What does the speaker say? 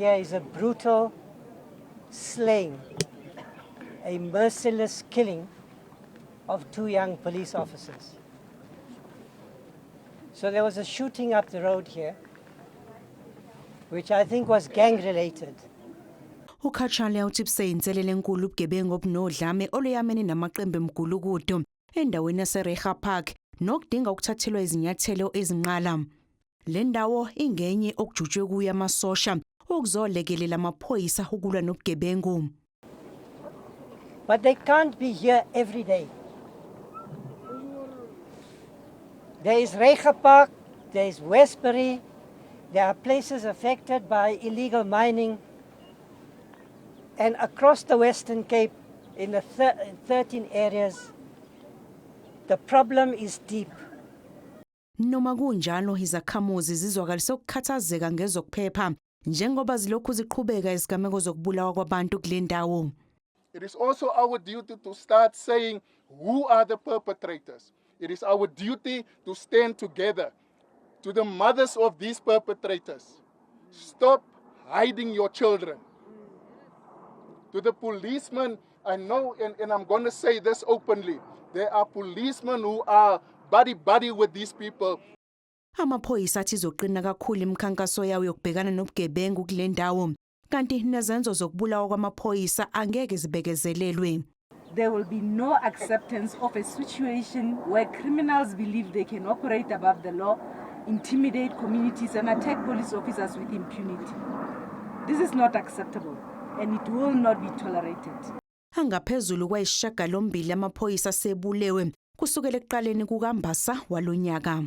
Here is a brutal slaying, a merciless killing of 2 young police officers. So there was a shooting up the road here, which I think was gang-related. uKhatshale uthi buseyinselele enkulu ubugebengu obunodlame oluyamene namaqembu emgulukudu endaweni yaseReha Park nokudinga ukuthathelwa izinyathelo ezinqala. Le ndawo ingenye okujutshwe kuyo amasosha ukuzolekelela amaphoyisa ukulwa nobugebengu. But they can't be here every day. There is Reha Park, there is Westbury, there are places affected by illegal mining, and across the Western Cape, in the 13 areas, the problem is deep. Noma kunjalo izakhamuzi zizwakalise ukukhathazeka ngezokuphepha njengoba zilokhu ziqhubeka izigameko zokubulawa kwabantu kule ndawo. It is also our duty to start saying who are the perpetrators. It is our duty to stand together. To the mothers of these perpetrators, stop hiding your children. To the policemen, I know, and I'm going to say this openly, there are policemen who are buddy with these people. Amaphoyisa athi izoqina kakhulu imikhankaso yawo yokubhekana nobugebengu kule ndawo kanti nezenzo zokubulawa kwamaphoyisa angeke zibekezelelwe. There will be no acceptance of a situation where criminals believe they can operate above the law, intimidate communities and attack police officers with impunity. This is not acceptable and it will not be tolerated. Angaphezulu kwayishagalombili amaphoyisa sebulewe kusukela ekuqaleni kukaMbasa walonyaka.